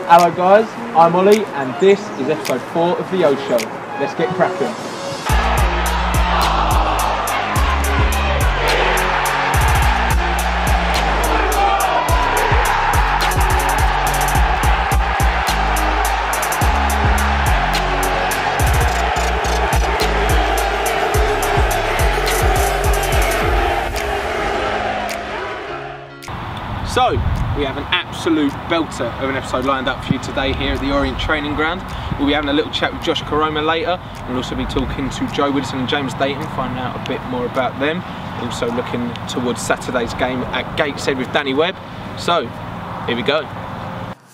Hello guys, I'm Ollie and this is episode 4 of the O Show. Let's get cracking. So, we have an absolute belter of an episode lined up for you today here at the Orient Training Ground. We'll be having a little chat with Josh Koroma later. We'll also be talking to Joe Widdowson and James Dayton, finding out a bit more about them. Also looking towards Saturday's game at Gateshead with Danny Webb. So, here we go.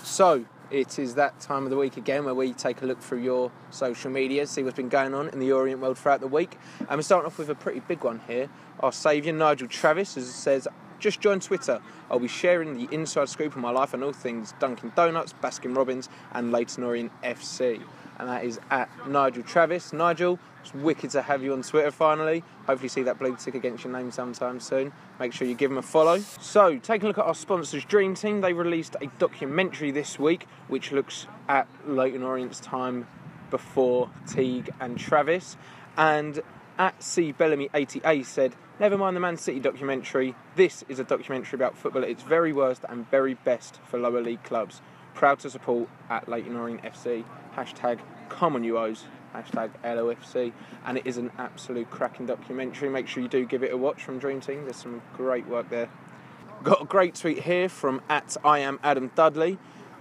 So, it is that time of the week again where we take a look through your social media, see what's been going on in the Orient world throughout the week. And we're starting off with a pretty big one here. Our saviour, Nigel Travis, says, just join Twitter. I'll be sharing the inside scoop of my life and all things Dunkin' Donuts, Baskin Robbins and Leyton Orient FC. And that is at Nigel Travis. Nigel, it's wicked to have you on Twitter finally. Hopefully see that blue tick against your name sometime soon. Make sure you give them a follow. So, taking a look at our sponsors, Dream Team. They released a documentary this week which looks at Leyton Orient's time before Teague and Travis. And at C Bellamy 80A said, never mind the Man City documentary, this is a documentary about football at its very worst and very best for lower league clubs. Proud to support at Leyton Orient FC. Hashtag come on you O's. Hashtag LOFC. And it is an absolute cracking documentary. Make sure you do give it a watch from Dream Team. There's some great work there. Got a great tweet here from at I am Adam Dudley.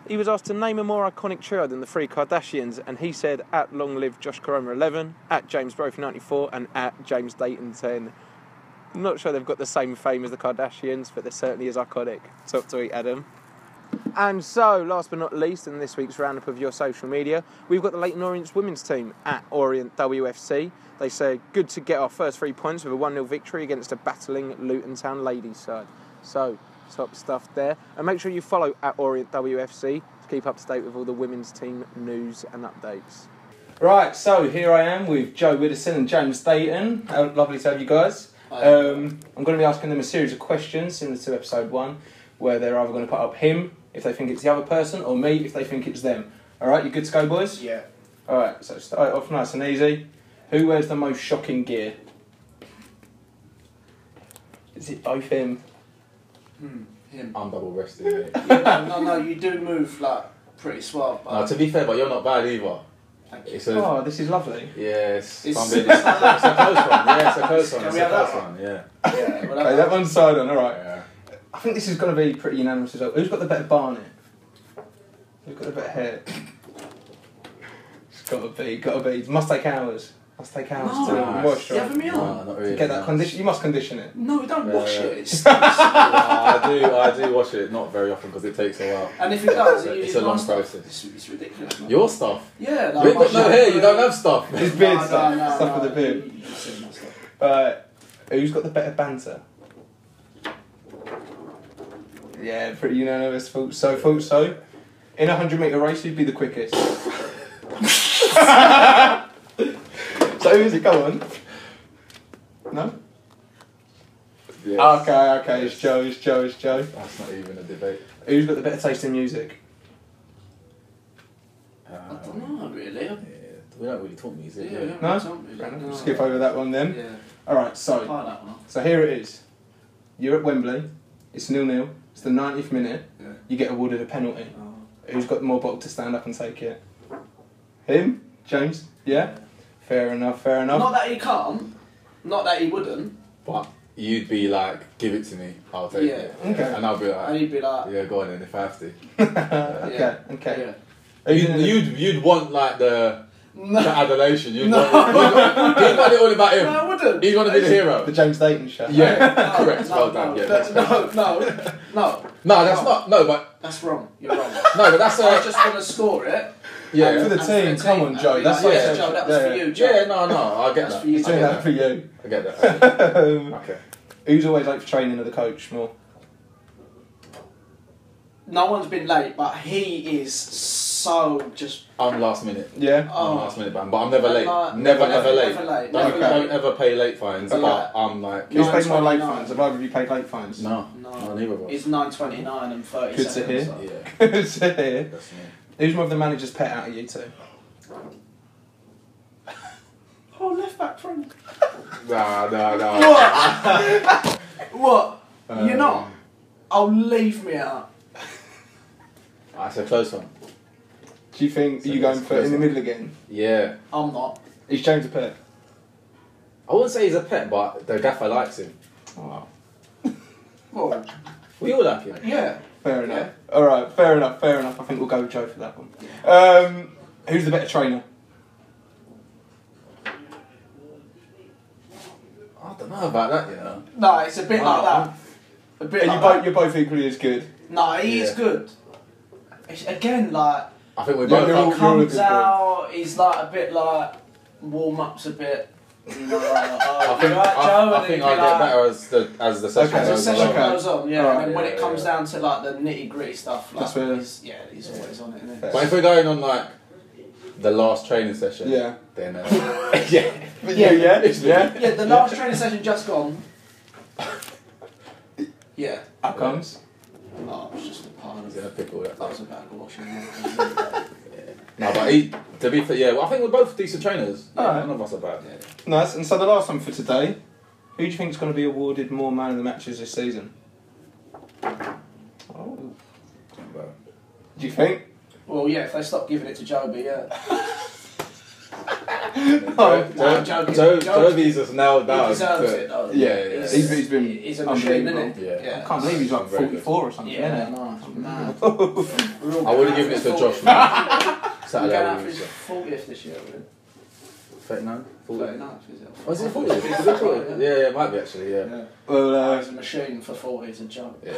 He was asked to name a more iconic trio than the three Kardashians, and he said at long live Josh Koroma 11, at James Brophy 94 and at James Dayton 10. I'm not sure they've got the same fame as the Kardashians, but they're certainly as iconic. Top tweet, Adam. And so, last but not least, in this week's roundup of your social media, we've got the Leyton Orient's women's team at Orient WFC. They say, good to get our first 3 points with a 1-0 victory against a battling Luton Town ladies side. So, top stuff there. And make sure you follow at Orient WFC to keep up to date with all the women's team news and updates. Right, so here I am with Joe Widdowson and James Dayton. Lovely to have you guys. I'm going to be asking them a series of questions similar to episode 1, where they're either going to put up him if they think it's the other person, or me if they think it's them. Alright, you good to go, boys? Yeah. Alright, so start off nice and easy. Who wears the most shocking gear? Is it both him? Him. I'm double-breasted, mate. No, you do move like pretty suave. No, to be fair, but you're not bad either. Oh, this is lovely. Yes, it's a close one. Yeah, it's a close one. It's a close one. Yeah. Okay, that one's side on. All right. Yeah. I think this is going to be pretty unanimous as well. Who's got the better barnet? Who's got the better hair? It's got to be. It must take hours. Must take hours to moisturize. You having me on? No, not really. To get that condition, you must condition it. No, don't wash it. I do wash it, not very often because it takes a while. And if it does, it's a long process. It's ridiculous. Man. Your stuff? Yeah. You ain't got no hair, you don't have stuff. His beard stuff with the beard. Who's got the better banter? Yeah, pretty unanimous. Thought so. In a 100-metre race, who'd be the quickest? So who is it? Go on. No? Yes. Okay, it's Joe. That's not even a debate. Who's got the better taste in music? I don't know, really. Yeah, we don't really talk music. Yeah, No? Skip over that one then. Yeah. Alright, so here it is. You're at Wembley, it's 0-0, it's the 90th minute, you get awarded a penalty. Who's got more bottle to stand up and take it? Him? James? Yeah? Fair enough. Not that he can't, not that he wouldn't. But you'd be like, give it to me, I'll take it. Okay. And I'll be like, and he'd be like, yeah, go on then if I have to. Okay. Yeah. You'd want like the adulation. You'd want it all about him. No, I wouldn't. He's want to be the hero. The James Dayton show. Yeah, correct. No, Well done. No, that's not. No, but that's wrong. You're wrong. no, but that's. I just want to score it. Yeah. For the team, come on, Joe. That's like, Joe, that was for you, Joe. Yeah, no, I get that. He's doing that for you. I get that. Okay. Who's always late for training of the coach more? No one's been late, but he is so just. I'm last minute. Yeah. I'm last minute, but I'm never late. No, Never ever late. Never late. Don't ever pay late fines. Yeah. But I'm like. Who's paid more late 9.29. fines? Have either of you paid late fines? No, neither of us. It's 9.29 and 30 Good to seconds. hear. So. Yeah. Good to hear. That's me. Who's more of the manager's pet out of you two? Oh, left back Frank. No. What? You're not? Oh, leave me out. That's a close one. Do you think you going for in the middle again? Yeah. I'm not. Is James a pet? I wouldn't say he's a pet, but the gaffer likes him. Oh, Well, We all like him. yeah. fair enough. Yeah. All right, fair enough. I think we'll go with Joe for that one. Who's the better trainer? I don't know about that, you know. No, it's a bit like that. A bit like that. You're both equally as good. No, he is good. It's, again, like, I think we're Yeah, both they're all- he up. comes you're all out, he's like a bit like, warm-ups a bit. You know, I think right, Joe? I And think he'd be I get like- better as the session Okay. As the goes session on. Okay. goes on, yeah, Alright. and then when it Yeah, comes yeah. down to like the nitty-gritty stuff, like, That's where- he's always on it, isn't Fair. he? But if we're going on like the last training session, Yeah. then yeah. Yeah, the last training session just gone. Yeah. Up comes. Oh, it was just a pile He's in a of... pickle. That was a bag of washing. No, but to be fair, yeah, well, I think we're both decent trainers. Yeah, Alright. none of us are bad. Yeah. Nice. And so the last one for today. Who do you think is going to be awarded more man of the matches this season? Oh. Do you think? Well, yeah, if they stop giving it to Joby, yeah. Oh, Joby's just nailed He down. deserves it, though. Yeah. He's been He's a machine, isn't he? Yeah. I can't believe he's like Very good. 44 or something. Yeah, isn't he? no, it's mad. I would have given it to Josh. Man. We're Saturday. going out for we his was- 40th this year, isn't 39? 40? 39th, is it? Oh, is it 40? Is it 40? Yeah, it might be actually, yeah. Well, He's a machine for 40, it's a joke. Yeah.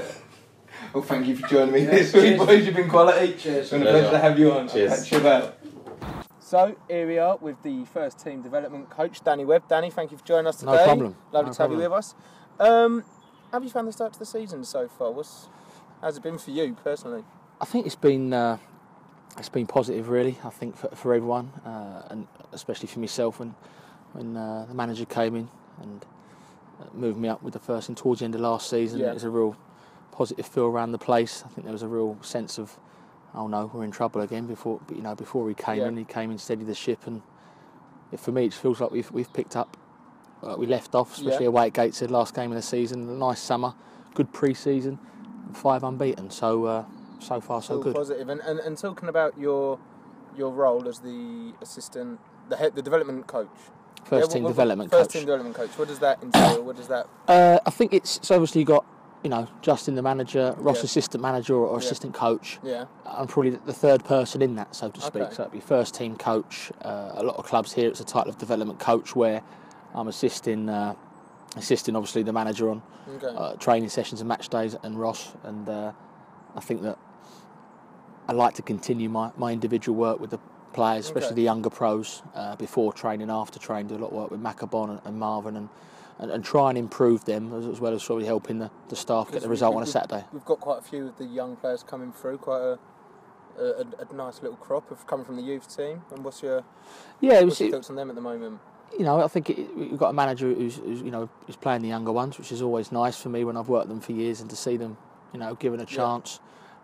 well, thank you for joining me Yeah, this week, cheers. boys. You've been quality. Cheers. It's been a pleasure to have you on. Cheers. I'll catch you about. So, here we are with the first team development coach, Danny Webb. Danny, thank you for joining us today. No problem. Lovely No to have you problem. with us. Have you found the start to the season so far? How's it been for you personally? I think it's been positive, really. I think for everyone, and especially for myself when the manager came in and moved me up with the first team towards the end of last season. Yeah. It was a real positive feel around the place. I think there was a real sense of, oh no, we're in trouble again. Before he came Yeah. in, he came in, steadied the ship, and for me, it feels like we've picked up. We left off, especially Yeah. away at Gateshead, last game of the season. A nice summer, good pre-season, 5 unbeaten. So far so All good. positive. And talking about your role as the assistant, the development coach. First team development First coach. team development coach. What does that entail? What does that? I think it's obviously you got Justin the manager, Ross Yeah. assistant manager or Yeah. assistant coach. Yeah. I'm probably the third person in that, so to speak. Okay. So it'd be first team coach. A lot of clubs here, it's a title of development coach where I'm assisting obviously the manager on Okay. training sessions and match days and Ross. And I think that I like to continue my individual work with the players, especially Okay. the younger pros, before training, after training. Do a lot of work with Macabon and Marvin and try and improve them as well as sort of helping the staff get the result on a Saturday. We've got quite a few of the young players coming through. Quite a nice little crop of coming from the youth team. And what's your thoughts on them at the moment? I think we've got a manager who's playing the younger ones, which is always nice for me when I've worked them for years, and to see them, given a chance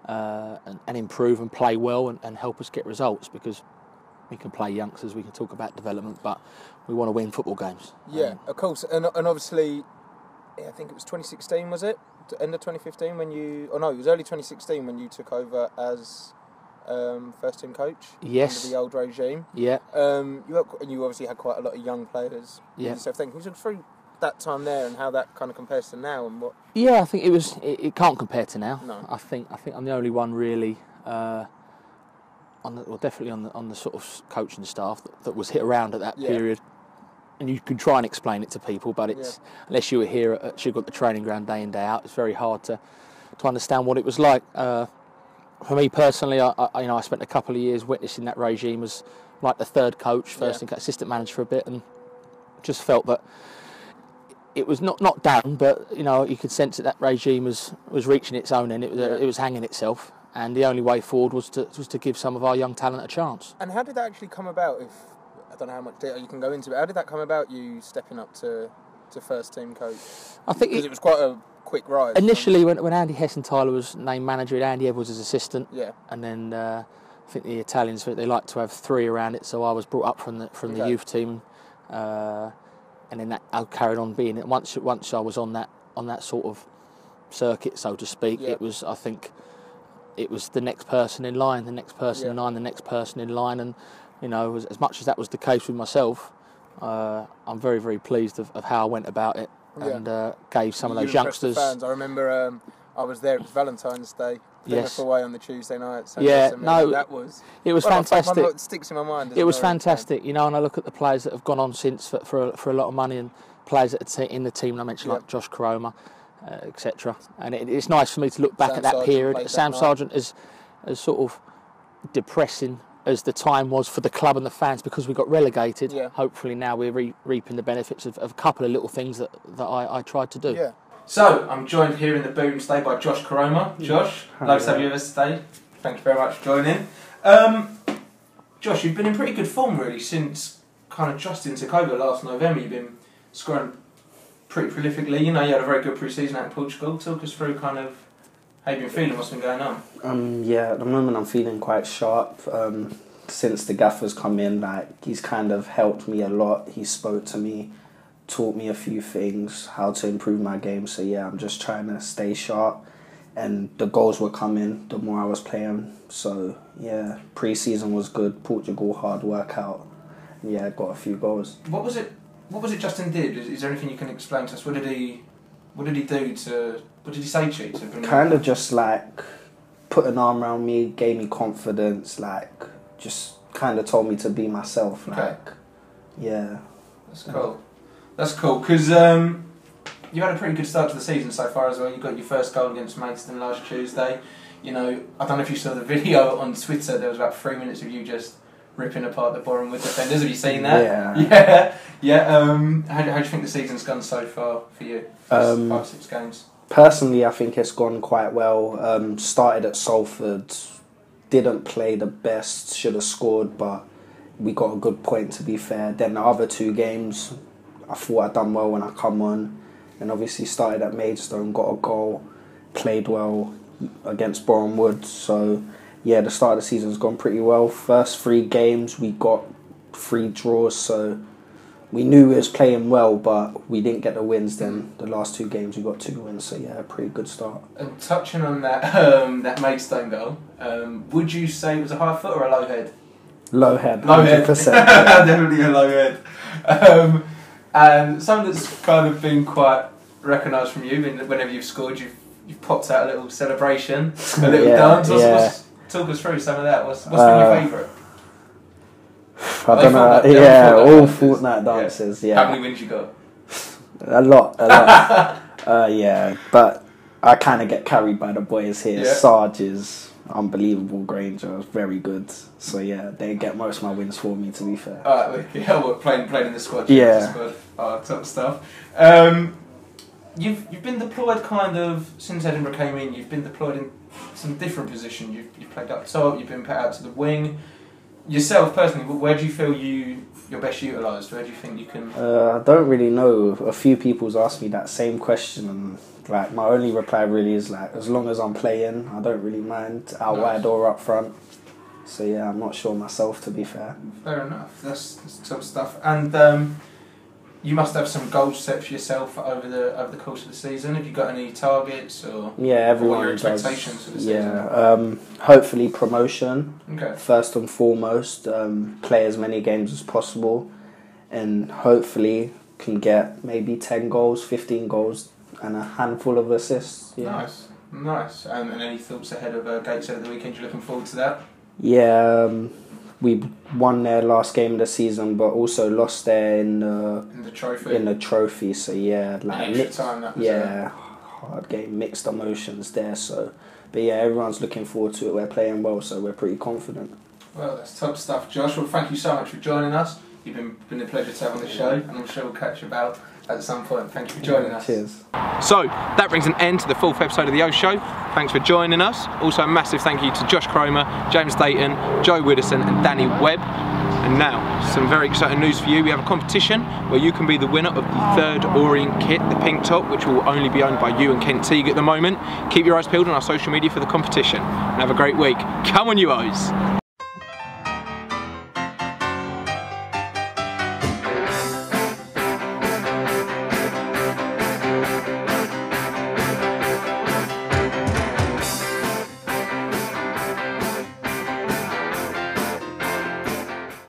and improve and play well and help us get results, because we can play youngsters, we can talk about development, but we want to win football games. Yeah, of course, and obviously, I think it was 2016, was it? End of 2015 when you? Oh no, it was early 2016 when you took over as first team coach. Yes. Under the old regime. Yeah. You obviously had quite a lot of young players. Yeah. So can you talk through that time there and how that kind of compares to now and what? Yeah, I think it can't compare to now. No. I think I'm the only one really. Definitely on the sort of coaching staff that was hit around at that Yeah. period, and you can try and explain it to people, but it's unless you were here at Sugar at the training ground day in day out, it's very hard to understand what it was like. For me personally, I spent a couple of years witnessing that regime as like the third coach, first assistant manager for a bit, and just felt that it was not down, but you could sense that regime was reaching its own end. It was hanging itself. And the only way forward was to give some of our young talent a chance. And how did that actually come about? I don't know how much detail you can go into, but how did that come about? You stepping up to first team coach? I think Because it was quite a quick rise. initially when Andy Hessenthaler was named manager, Andy Edwards as assistant. Yeah. And then I think the Italians, they like to have 3 around it, so I was brought up from the youth team, and then that I carried on being it. Once I was on that sort of circuit, so to speak, it was, I think, it was the next person in line, the next person in line, the next person in line, and you know, as much as that was the case with myself, I'm very, very pleased of how I went about it, and gave some of those youngsters. The fans. I remember I was there. It was Valentine's Day. Yes. Away on the Tuesday night. So it was fantastic. One that sticks in my mind. It was fantastic, you know. And I look at the players that have gone on since for a lot of money, and players that are in the team. I mentioned like Josh Koroma, etc. And it's nice for me to look back at that period. Sam Sargent is as sort of depressing as the time was for the club and the fans because we got relegated. Hopefully now we're reaping the benefits of a couple of little things that I tried to do. Yeah. So, I'm joined here in the boom today by Josh Koroma. Josh, nice to have you with us today. Thank you very much for joining. Josh, you've been in pretty good form really since kind of Justin took over last November. You've been scoring pretty prolifically. You know, you had a very good pre-season out in Portugal. Talk us through kind of how you've been feeling, what's been going on. Yeah, at the moment I'm feeling quite sharp. Since the gaffer's come in, like, he's kind of helped me a lot. He spoke to me, taught me a few things, how to improve my game. So yeah, I'm just trying to stay sharp, and the goals were coming the more I was playing. So yeah, pre-season was good. Portugal, hard workout. Yeah, got a few goals. What was it Justin did? Is there anything you can explain to us? What did he do to? What did he say to you? Kind of just like put an arm around me, gave me confidence, like just kind of told me to be myself. Like, yeah. That's cool. That's cool, because you had a pretty good start to the season so far as well. You got your first goal against Maidstone last Tuesday. You know, I don't know if you saw the video on Twitter. There was about 3 minutes of you just ripping apart the Boreham Wood defenders. Have you seen that? Yeah. How do you think the season's gone so far for you? 5-6 games. Personally, I think it's gone quite well. Started at Salford, didn't play the best, should have scored, but we got a good point to be fair. Then the other 2 games, I thought I'd done well when I come on, and obviously started at Maidstone, got a goal, played well against Boreham Wood. So yeah, the start of the season's gone pretty well. First 3 games we got 3 draws, so we knew we was playing well, but we didn't get the wins. Then the last 2 games we got 2 wins, so yeah, pretty good start. And touching on that that Maidstone goal, would you say it was a high foot or a low head? Low head, 100%. Yeah. Definitely a low head. And something that's kind of been quite recognised from you, whenever you've scored, you've popped out a little celebration, a little dance. Talk us through some of that. What's been your favourite? I don't know. All Fortnite dances. Yeah. How many wins you got? A lot. Yeah, but I kind of get carried by the boys here. Yeah. Sarge is unbelievable. Granger is very good. So yeah, they get most of my wins for me, to be fair. Playing in the squad. Yeah. Top stuff. You've been deployed kind of since Edinburgh came in. You've been deployed in some different positions. You've played up top. You've been put out to the wing. Yourself personally, where do you feel you're best utilised? Where do you think you can? I don't really know. A few people's asked me that same question, and like my only reply really is like, as long as I'm playing, I don't really mind out wide or up front. So yeah, I'm not sure myself, to be fair. Fair enough. That's top stuff. And you must have some goals set for yourself over the course of the season. Have you got any targets or? Yeah, everyone what are your expectations does. For the season? Yeah, hopefully promotion. Okay. First and foremost, play as many games as possible, and hopefully can get maybe 10 goals, 15 goals, and a handful of assists. Yeah. Nice. And any thoughts ahead of Gateshead at the weekend? You're looking forward to that? Yeah, we won their last game of the season, but also lost there in the trophy. In the trophy, so yeah, like time. That was hard game, mixed emotions there. So, but yeah, everyone's looking forward to it. We're playing well, so we're pretty confident. Well, that's top stuff, Josh. Well, thank you so much for joining us. You've been a pleasure to have on the show, and I'm sure we'll catch you about at some point. Thank you for joining us. Cheers. So that brings an end to the 4th episode of the O Show. Thanks for joining us. Also a massive thank you to Josh Koroma, James Dayton, Joe Widdowson and Danny Webb. And now, some very exciting news for you. We have a competition where you can be the winner of the 3rd Orient kit, the pink top, which will only be owned by you and Kent Teague at the moment. Keep your eyes peeled on our social media for the competition. And have a great week. Come on, you O's.